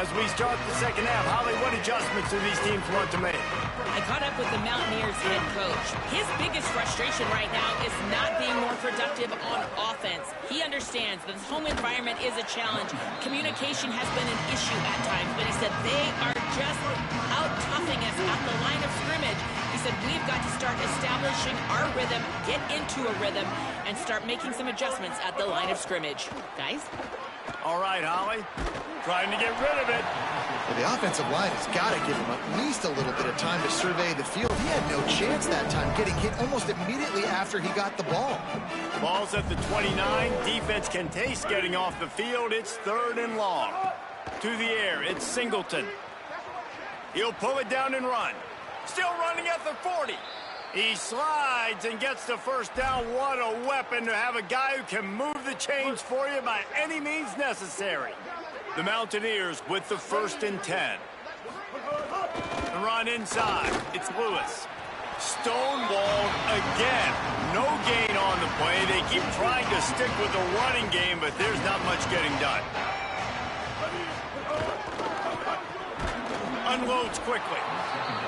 As we start the second half, Holly, what adjustments do these teams want to make? I caught up with the Mountaineers head coach. His biggest frustration right now is not being more productive on offense. He understands that the home environment is a challenge. Communication has been an issue at times, but he said they are just out-toughing us at the line of scrimmage. He said we've got to start establishing our rhythm, get into a rhythm, and start making some adjustments at the line of scrimmage. Guys? All right, Holly. Trying to get rid of it. Well, the offensive line has got to give him at least a little bit of time to survey the field. He had no chance that time, getting hit almost immediately after he got the ball. Ball's at the 29. Defense can taste getting off the field. It's 3rd and long. To the air, it's Singleton. He'll pull it down and run. Still running at the 40. He slides and gets the first down. What a weapon to have a guy who can move the chains for you by any means necessary. The Mountaineers with the 1st and 10. The run inside. It's Lewis. Stonewalled again. No gain on the play. They keep trying to stick with the running game, but there's not much getting done. Unloads quickly.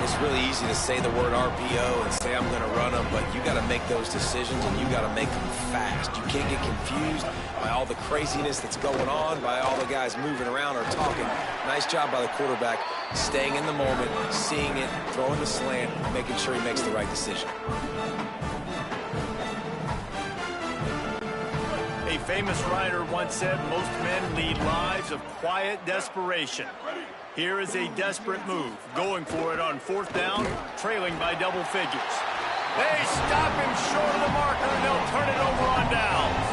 It's really easy to say the word RPO and say I'm going to run them, but you got to make those decisions and you got to make them fast. You can't get confused by all the craziness that's going on, by all the guys moving around or talking. Nice job by the quarterback, staying in the moment, seeing it, throwing the slant, making sure he makes the right decision. A famous writer once said most men lead lives of quiet desperation. Here is a desperate move, going for it on 4th down, trailing by double figures. They stop him short of the marker, and they'll turn it over on downs.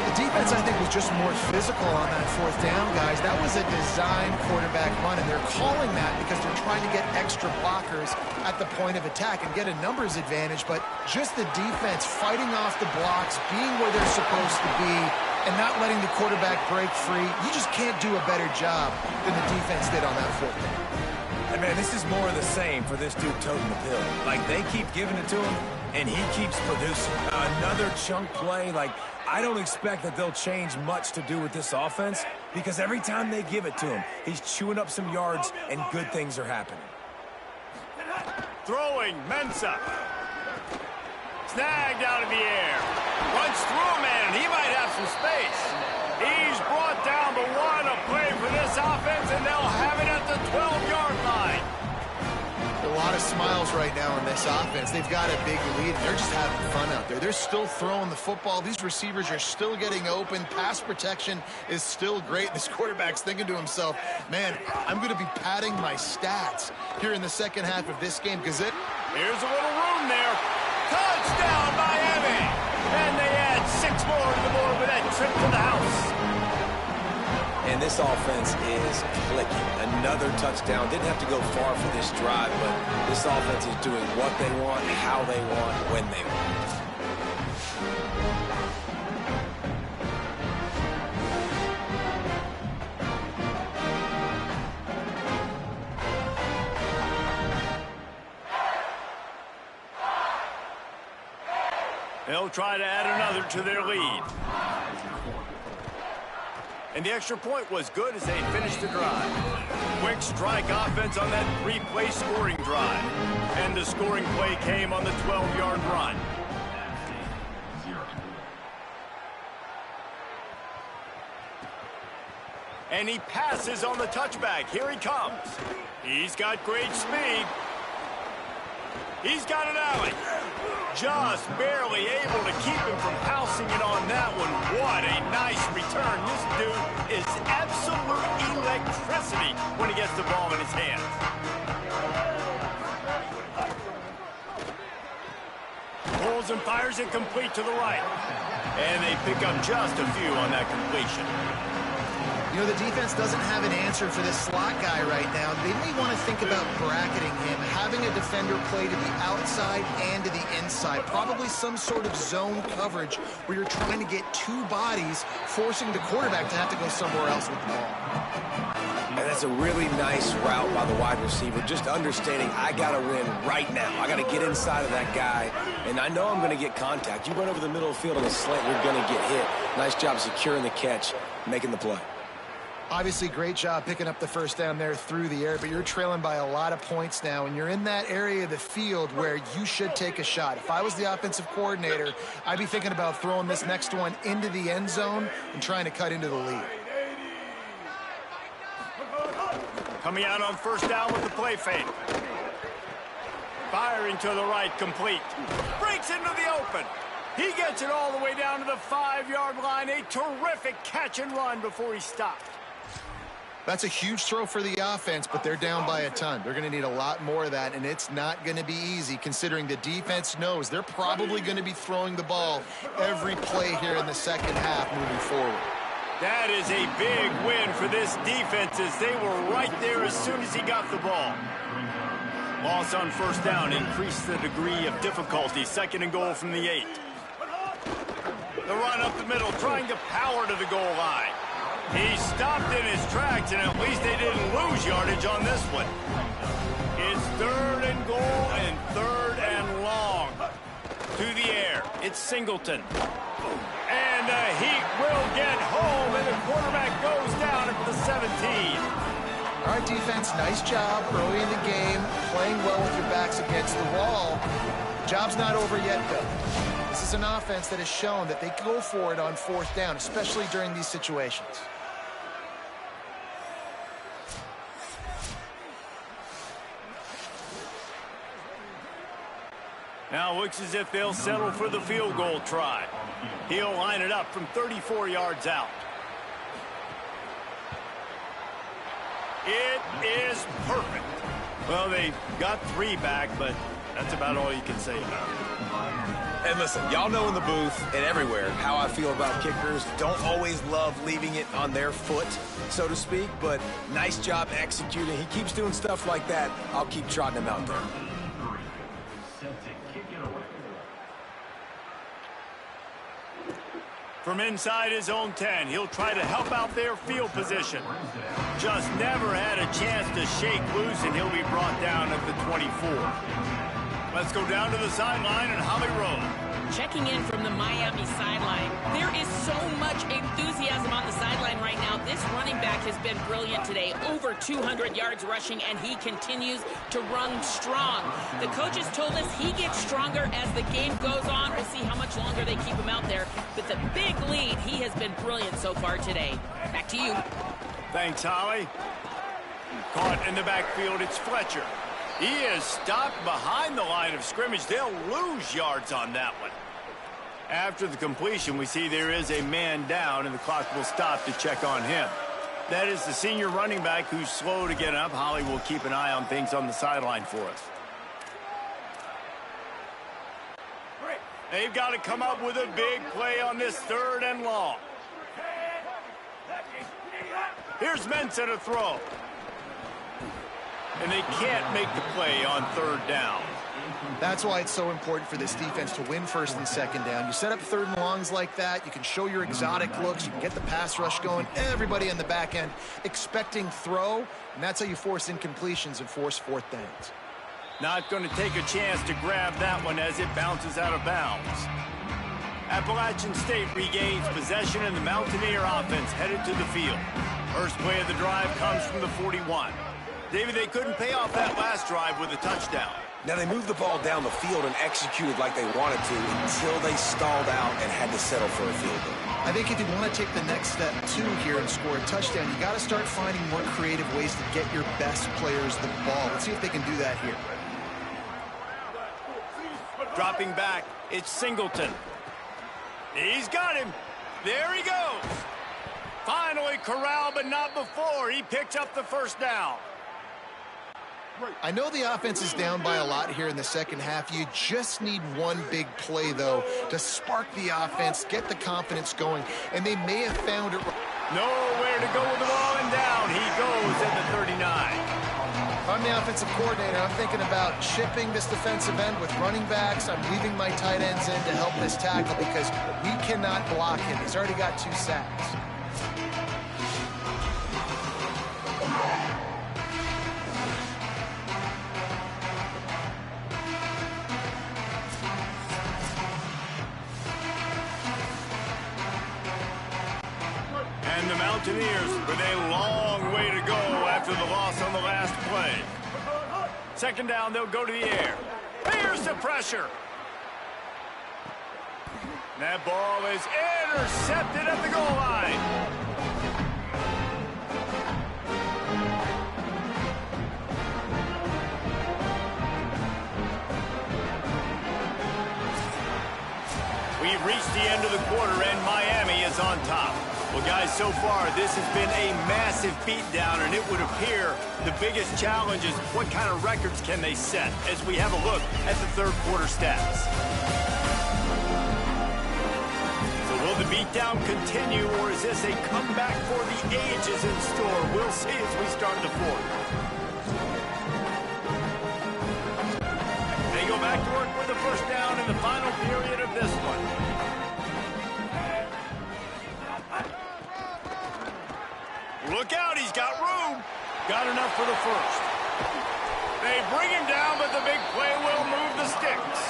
The defense, I think, was just more physical on that 4th down, guys. That was a design quarterback run, and they're calling that because they're trying to get extra blockers at the point of attack and get a numbers advantage, but just the defense fighting off the blocks, being where they're supposed to be, and not letting the quarterback break free. You just can't do a better job than the defense did on that 4th down. And man, this is more of the same for this dude toting the pill. Like, they keep giving it to him, and he keeps producing. Another chunk play. Like, I don't expect that they'll change much to do with this offense, because every time they give it to him, he's chewing up some yards, and good things are happening. Throwing, Mensah. Snagged out of the air. Runs through a man, and he might have some space. He's brought down, but what a play for this offense, and they'll have it at the 12-yard line. A lot of smiles right now in this offense. They've got a big lead. They're just having fun out there. They're still throwing the football. These receivers are still getting open. Pass protection is still great. This quarterback's thinking to himself, man, I'm going to be padding my stats here in the second half of this game because Here's a little room there. Touchdown, Miami! And they add 6 more to the board with that trip to the house. And this offense is clicking. Another touchdown. Didn't have to go far for this drive, but this offense is doing what they want, how they want, when they want. They'll try to add another to their lead. And the extra point was good as they finished the drive. Quick strike offense on that 3-play scoring drive. And the scoring play came on the 12-yard run. And he passes on the touchback. Here he comes. He's got great speed. He's got an alley. Just barely able to keep him from pouncing it on that one. What a nice return. This dude is absolute electricity when he gets the ball in his hands. Pulls and fires it complete to the right. And they pick up just a few on that completion. You know, the defense doesn't have an answer for this slot guy right now. They may want to think about bracketing him, having a defender play to the outside and to the inside. Probably some sort of zone coverage where you're trying to get 2 bodies, forcing the quarterback to have to go somewhere else with the ball. And that's a really nice route by the wide receiver, just understanding I got to win right now. I got to get inside of that guy, and I know I'm going to get contact. You run over the middle of the field on a slant, you're going to get hit. Nice job securing the catch, making the play. Obviously, great job picking up the first down there through the air, but you're trailing by a lot of points now, and you're in that area of the field where you should take a shot. If I was the offensive coordinator, I'd be thinking about throwing this next one into the end zone and trying to cut into the lead. Coming out on first down with the play fake. Firing to the right, complete. Breaks into the open. He gets it all the way down to the 5-yard line. A terrific catch and run before he stopped. That's a huge throw for the offense, but they're down by a ton. They're going to need a lot more of that, and it's not going to be easy considering the defense knows they're probably going to be throwing the ball every play here in the second half moving forward. That is a big win for this defense as they were right there as soon as he got the ball. Loss on first down increased the degree of difficulty. Second and goal from the 8. The run up the middle, trying to power to the goal line. He stopped in his tracks, and at least they didn't lose yardage on this one. It's third and goal and third and long. To the air, it's Singleton. And he will get home, and the quarterback goes down at the 17. All right, defense, nice job early in the game, playing well with your backs against the wall. Job's not over yet, though. This is an offense that has shown that they go for it on fourth down, especially during these situations. Now looks as if they'll settle for the field goal try. He'll line it up from 34 yards out. It is perfect. Well, they got 3 back, but that's about all you can say about it. And listen, y'all know in the booth and everywhere how I feel about kickers. Don't always love leaving it on their foot, so to speak, but nice job executing. He keeps doing stuff like that. I'll keep trotting him out there. From inside his own 10, he'll try to help out their field position. Just never had a chance to shake loose, and he'll be brought down at the 24. Let's go down to the sideline and Holly Rowe. Checking in from the Miami sideline. There is so much enthusiasm on the sideline right now. This running back has been brilliant today. Over 200 yards rushing, and he continues to run strong. The coaches told us he gets stronger as the game goes on. We'll see how much longer they keep him out there. With the big lead, he has been brilliant so far today. Back to you. Thanks, Holly. Caught in the backfield, it's Fletcher. He is stopped behind the line of scrimmage. They'll lose yards on that one. After the completion, we see there is a man down, and the clock will stop to check on him. That is the senior running back who's slow to get up. Holly will keep an eye on things on the sideline for us. They've got to come up with a big play on this third and long. Here's Mensah to throw. And they can't make the play on third down. That's why it's so important for this defense to win first and second down. You set up third and longs like that, you can show your exotic looks, you can get the pass rush going, everybody in the back end expecting throw, and that's how you force incompletions and force fourth downs. Not going to take a chance to grab that one as it bounces out of bounds. Appalachian State regains possession, and the Mountaineer offense headed to the field. First play of the drive comes from the 41. David, they couldn't pay off that last drive with a touchdown. Now, they moved the ball down the field and executed like they wanted to until they stalled out and had to settle for a field goal. I think if you want to take the next step, too, here and score a touchdown, you got to start finding more creative ways to get your best players the ball. Let's see if they can do that here. Dropping back, it's Singleton. He's got him. There he goes. Finally corralled, but not before. He picks up the first down. I know the offense is down by a lot here in the second half. You just need one big play, though, to spark the offense, get the confidence going, and they may have found it. Nowhere to go with the ball, and down he goes at the 39. If I'm the offensive coordinator, I'm thinking about chipping this defensive end with running backs. I'm leaving my tight ends in to help this tackle because we cannot block him. He's already got 2 sacks. And the Mountaineers with a long way to go after the loss on the last play. Second down, they'll go to the air. Here's the pressure. That ball is intercepted at the goal line. We've reached the end of the quarter, and Miami is on top. Well, guys, so far, this has been a massive beatdown, and it would appear the biggest challenge is what kind of records can they set as we have a look at the third quarter stats. So will the beatdown continue, or is this a comeback for the ages in store? We'll see as we start the fourth. They go back to work with the first down in the final period of this one. Look out, he's got room. Got enough for the first. They bring him down, but the big play will move the sticks.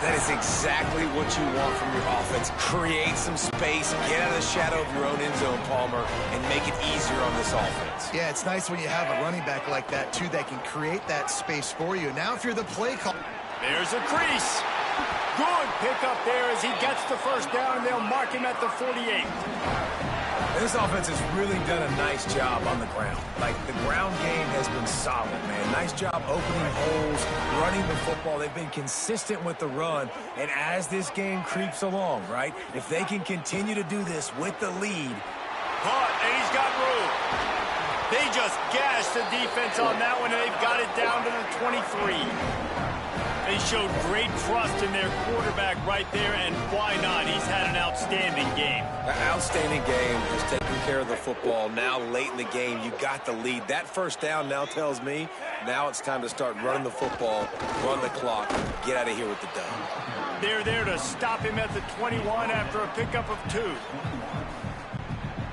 That is exactly what you want from your offense. Create some space, get out of the shadow of your own end zone, Palmer, and make it easier on this offense. Yeah, it's nice when you have a running back like that, too, that can create that space for you. Now, if you're the play call... There's a crease. Good pickup there as he gets the first down, and they'll mark him at the 48. This offense has really done a nice job on the ground. Like, the ground game has been solid, man. Nice job opening holes, running the football. They've been consistent with the run. And as this game creeps along, right, if they can continue to do this with the lead. Caught, and he's got room. They just gashed the defense on that one, and they've got it down to the 23. They showed great trust in their quarterback right there, and why not? He's had an outstanding game. An outstanding game, just taking care of the football. Now, late in the game, you got the lead. That first down now tells me now it's time to start running the football, run the clock, get out of here with the dub. They're there to stop him at the 21 after a pickup of 2.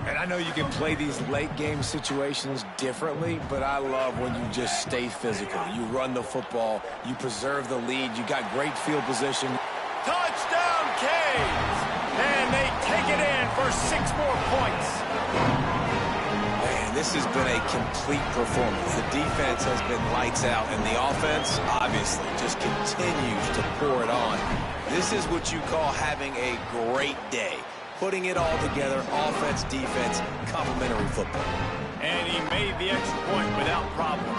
And I know you can play these late game situations differently, but I love when you just stay physical. You run the football, you preserve the lead, you got great field position. Touchdown, Canes! And they take it in for 6 more points. Man, this has been a complete performance. The defense has been lights out, and the offense, obviously, just continues to pour it on. This is what you call having a great day. Putting it all together, offense, defense, complementary football. And he made the extra point without problem.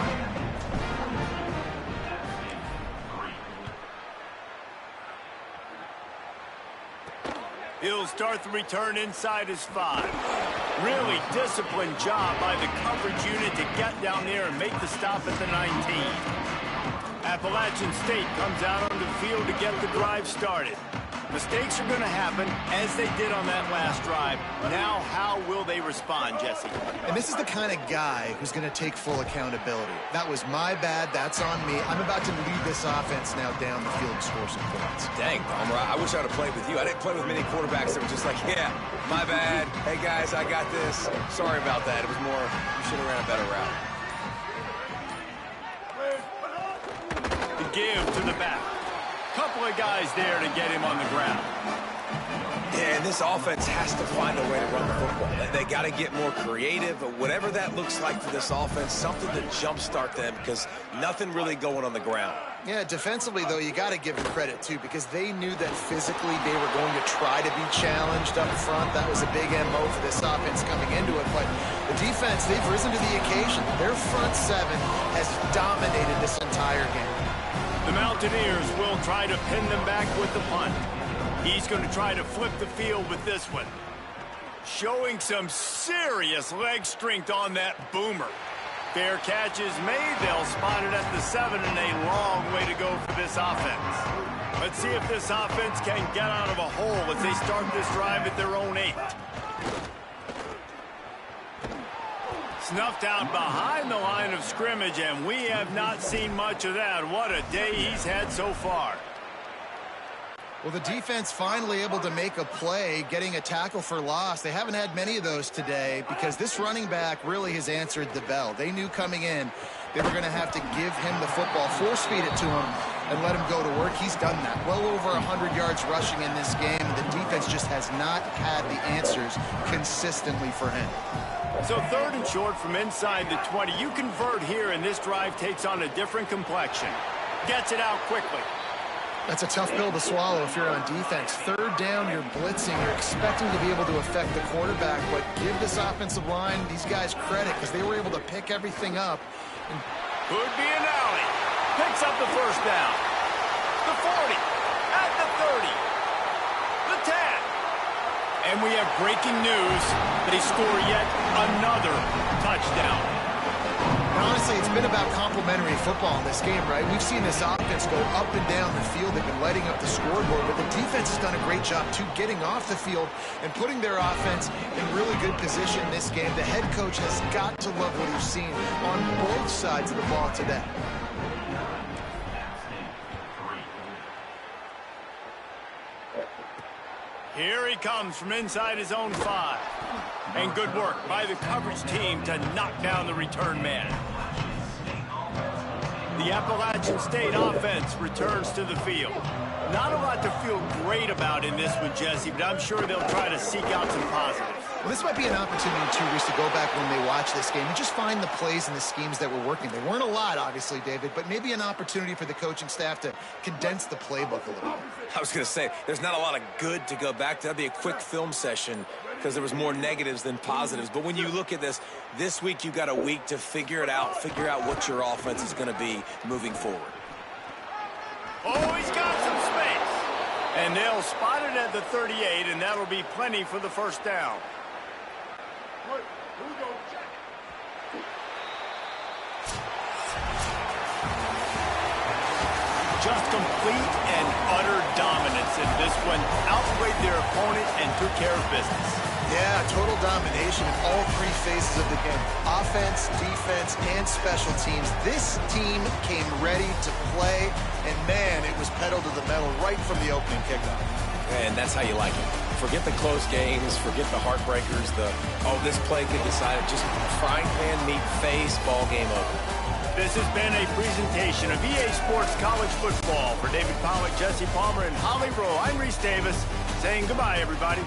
He'll start the return inside his 5. Really disciplined job by the coverage unit to get down there and make the stop at the 19. Appalachian State comes out on the field to get the drive started. Mistakes are going to happen, as they did on that last drive. Now, how will they respond, Jesse? And this is the kind of guy who's going to take full accountability. That was my bad. That's on me. I'm about to lead this offense now down the field and score some points. Dang, Palmer, I wish I would have played with you. I didn't play with many quarterbacks that were just like, yeah, my bad. Hey, guys, I got this. Sorry about that. It was more, you should have ran a better route. The give to the back. Couple of guys there to get him on the ground. Yeah, and this offense has to find a way to run the football. They got to get more creative, but whatever that looks like for this offense, something to jumpstart them because nothing really going on the ground. Yeah, defensively, though, you got to give them credit, too, because they knew that physically they were going to try to be challenged up front. That was a big MO for this offense coming into it. But the defense, they've risen to the occasion. Their front 7 has dominated this entire game. The Mountaineers will try to pin them back with the punt. He's going to try to flip the field with this one. Showing some serious leg strength on that boomer. Fair catch is made. They'll spot it at the 7, and a long way to go for this offense. Let's see if this offense can get out of a hole as they start this drive at their own 8. Snuffed out behind the line of scrimmage, and we have not seen much of that. What a day he's had so far. Well, the defense finally able to make a play, getting a tackle for loss. They haven't had many of those today because this running back really has answered the bell. They knew coming in they were going to have to give him the football, force feed it to him, and let him go to work. He's done that. Well over 100 yards rushing in this game. The defense just has not had the answers consistently for him. So 3rd and short from inside the 20. You convert here, and this drive takes on a different complexion. Gets it out quickly. That's a tough pill to swallow if you're on defense. 3rd down, you're blitzing. You're expecting to be able to affect the quarterback, but give this offensive line, these guys, credit because they were able to pick everything up. And could be an alley. Picks up the 1st down. The 40. At the 30. The 10. And we have breaking news. They score yet another touchdown. And honestly, it's been about complementary football in this game, right? We've seen this offense go up and down the field. They've been lighting up the scoreboard, but the defense has done a great job, too, getting off the field and putting their offense in really good position in this game. The head coach has got to love what he's seen on both sides of the ball today. Here he comes from inside his own 5. And good work by the coverage team to knock down the return man. The Appalachian State offense returns to the field. Not a lot to feel great about in this one, Jesse, but I'm sure they'll try to seek out some positives. Well, this might be an opportunity, too, Reese, to go back when they watch this game and just find the plays and the schemes that were working. They weren't a lot, obviously, David, but maybe an opportunity for the coaching staff to condense the playbook a little bit. I was going to say, there's not a lot of good to go back to. That'd be a quick film session because there was more negatives than positives. But when you look at this week you've got a week to figure it out, figure out what your offense is going to be moving forward. Oh, he's got some space. And they'll spot it at the 38, and that'll be plenty for the 1st down. Just complete and utter dominance in this one. Outplayed their opponent and took care of business. Yeah, total domination in all 3 phases of the game. Offense, defense, and special teams. This team came ready to play, and man, it was pedal to the metal right from the opening kickoff. And that's how you like it. Forget the close games, forget the heartbreakers, this play could decide it. Just frying pan meet face, ball game over. This has been a presentation of EA Sports College Football. For David Pollack, Jesse Palmer, and Holly Rowe, I'm Reese Davis saying goodbye, everybody.